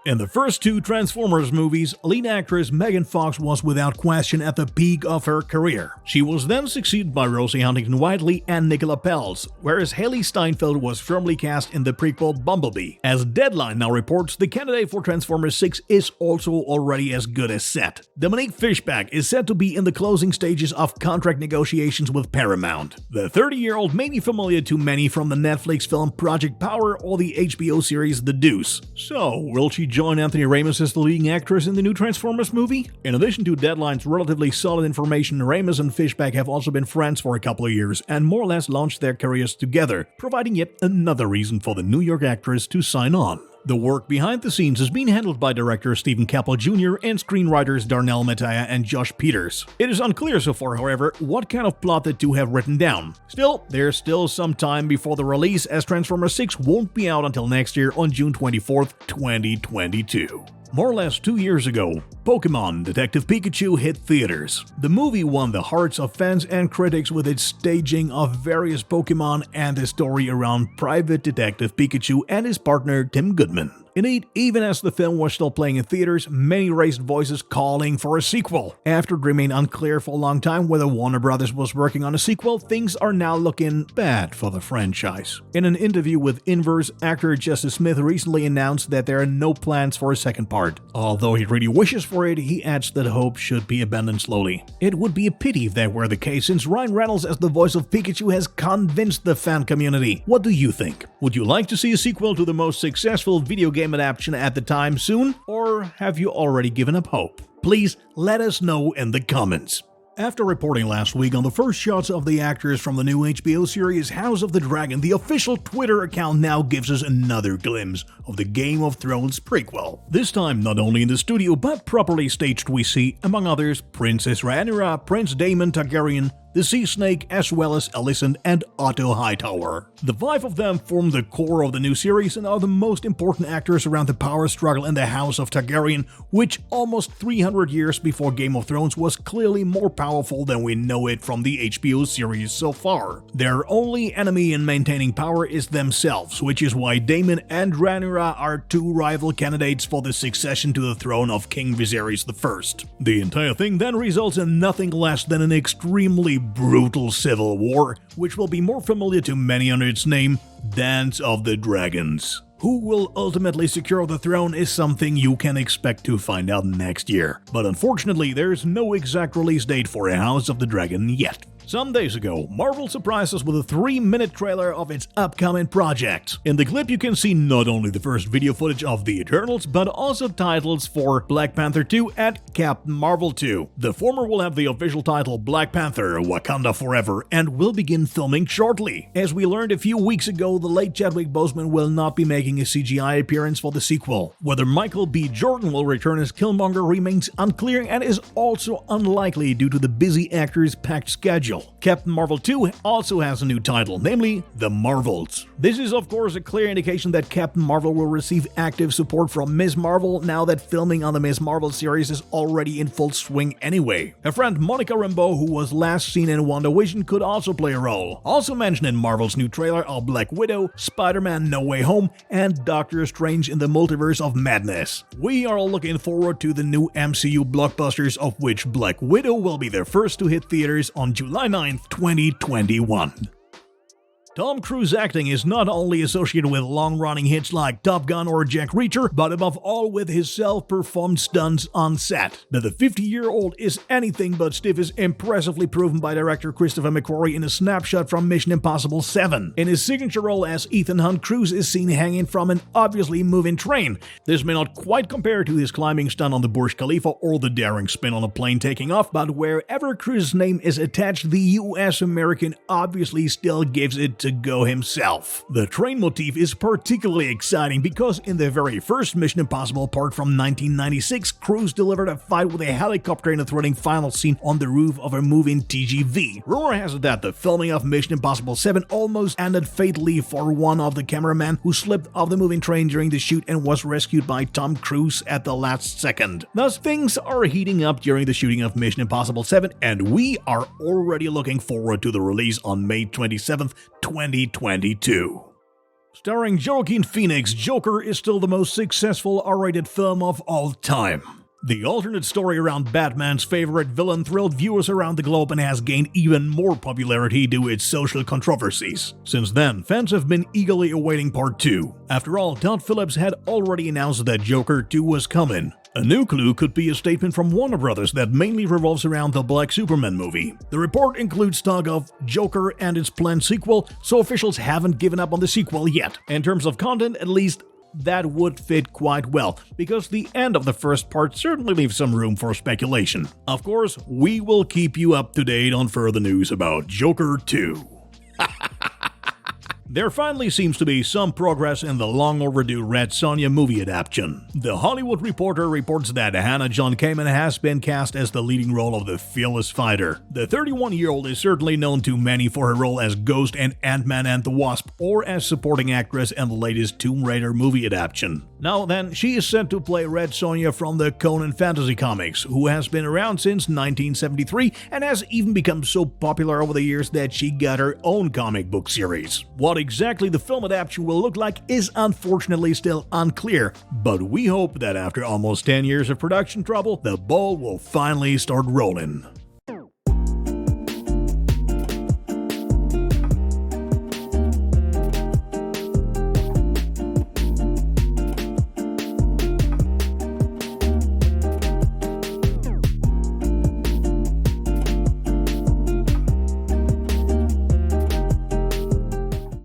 In the first two Transformers movies, lead actress Megan Fox was without question at the peak of her career. She was then succeeded by Rosie Huntington-Whiteley and Nicola Peltz, whereas Hailee Steinfeld was firmly cast in the prequel Bumblebee. As Deadline now reports, the candidate for Transformers 6 is also already as good as set. Dominique Fishback is said to be in the closing stages of contract negotiations with Paramount. The 30-year-old may be familiar to many from the Netflix film Project Power or the HBO series The Deuce. So, will she join Anthony Ramos as the leading actress in the new Transformers movie? In addition to Deadline's relatively solid information, Ramos and Fishback have also been friends for a couple of years and more or less launched their careers together, providing yet another reason for the New York actress to sign on. The work behind the scenes is being handled by director Stephen Caple Jr. and screenwriters Darnell Mattia and Josh Peters. It is unclear so far, however, what kind of plot the two have written down. Still, there's still some time before the release, as Transformers 6 won't be out until next year on June 24th, 2022. More or less 2 years ago, Pokémon Detective Pikachu hit theaters. The movie won the hearts of fans and critics with its staging of various Pokémon and the story around Private Detective Pikachu and his partner Tim Goodman. Indeed, even as the film was still playing in theaters, many raised voices calling for a sequel. After it remained unclear for a long time whether Warner Brothers was working on a sequel, things are now looking bad for the franchise. In an interview with Inverse, actor Justice Smith recently announced that there are no plans for a second part. Although he really wishes for it, he adds that hope should be abandoned slowly. It would be a pity if that were the case, since Ryan Reynolds as the voice of Pikachu has convinced the fan community. What do you think? Would you like to see a sequel to the most successful video game adaptation at the time soon, or have you already given up hope? Please let us know in the comments. After reporting last week on the first shots of the actors from the new HBO series House of the Dragon, the official Twitter account now gives us another glimpse of the Game of Thrones prequel. This time not only in the studio but properly staged, we see, among others, Princess Rhaenyra, Prince Daemon Targaryen, the Sea Snake, as well as Alicent and Otto Hightower. The five of them form the core of the new series and are the most important actors around the power struggle in the House of Targaryen, which almost 300 years before Game of Thrones was clearly more powerful than we know it from the HBO series so far. Their only enemy in maintaining power is themselves, which is why Daemon and Rhaenyra are two rival candidates for the succession to the throne of King Viserys I. The entire thing then results in nothing less than an extremely brutal civil war, which will be more familiar to many under its name, Dance of the Dragons. Who will ultimately secure the throne is something you can expect to find out next year, but unfortunately there's no exact release date for House of the Dragon yet. Some days ago, Marvel surprised us with a 3-minute trailer of its upcoming project. In the clip you can see not only the first video footage of the Eternals, but also titles for Black Panther 2 and Captain Marvel 2. The former will have the official title Black Panther: Wakanda Forever and will begin filming shortly. As we learned a few weeks ago, the late Chadwick Boseman will not be making a CGI appearance for the sequel. Whether Michael B. Jordan will return as Killmonger remains unclear and is also unlikely due to the busy actor's packed schedule. Captain Marvel 2 also has a new title, namely The Marvels. This is of course a clear indication that Captain Marvel will receive active support from Ms. Marvel now that filming on the Ms. Marvel series is already in full swing anyway. Her friend Monica Rambeau, who was last seen in WandaVision, could also play a role. Also mentioned in Marvel's new trailer are Black Widow, Spider-Man No Way Home, and Doctor Strange in the Multiverse of Madness. We are looking forward to the new MCU blockbusters, of which Black Widow will be their first to hit theaters on July 9th, 2021. Tom Cruise acting is not only associated with long-running hits like Top Gun or Jack Reacher, but above all with his self-performed stunts on set. That the 50-year-old is anything but stiff is impressively proven by director Christopher McQuarrie in a snapshot from Mission Impossible 7. In his signature role as Ethan Hunt, Cruise is seen hanging from an obviously moving train. This may not quite compare to his climbing stunt on the Burj Khalifa or the daring spin on a plane taking off, but wherever Cruise's name is attached, the US American obviously still gives it to go himself. The train motif is particularly exciting because in the very first Mission Impossible part from 1996, Cruise delivered a fight with a helicopter in a thrilling final scene on the roof of a moving TGV. Rumor has it that the filming of Mission Impossible 7 almost ended fatally for one of the cameramen who slipped off the moving train during the shoot and was rescued by Tom Cruise at the last second. Thus, things are heating up during the shooting of Mission Impossible 7, and we are already looking forward to the release on May 27th, 2022. Starring Joaquin Phoenix, Joker is still the most successful R-rated film of all time. The alternate story around Batman's favorite villain thrilled viewers around the globe and has gained even more popularity due to its social controversies. Since then, fans have been eagerly awaiting Part 2. After all, Todd Phillips had already announced that Joker 2 was coming. A new clue could be a statement from Warner Brothers that mainly revolves around the Black Superman movie. The report includes talk of Joker and its planned sequel, so officials haven't given up on the sequel yet. In terms of content, at least, that would fit quite well, because the end of the first part certainly leaves some room for speculation. Of course, we will keep you up to date on further news about Joker 2. There finally seems to be some progress in the long-overdue Red Sonja movie adaptation. The Hollywood Reporter reports that Hannah John Kamen has been cast as the leading role of the fearless fighter. The 31-year-old is certainly known to many for her role as Ghost in Ant-Man and the Wasp, or as supporting actress in the latest Tomb Raider movie adaptation. Now then, she is set to play Red Sonja from the Conan fantasy comics, who has been around since 1973 and has even become so popular over the years that she got her own comic book series. What exactly the film adaptation will look like is unfortunately still unclear, but we hope that after almost 10 years of production trouble, the ball will finally start rolling.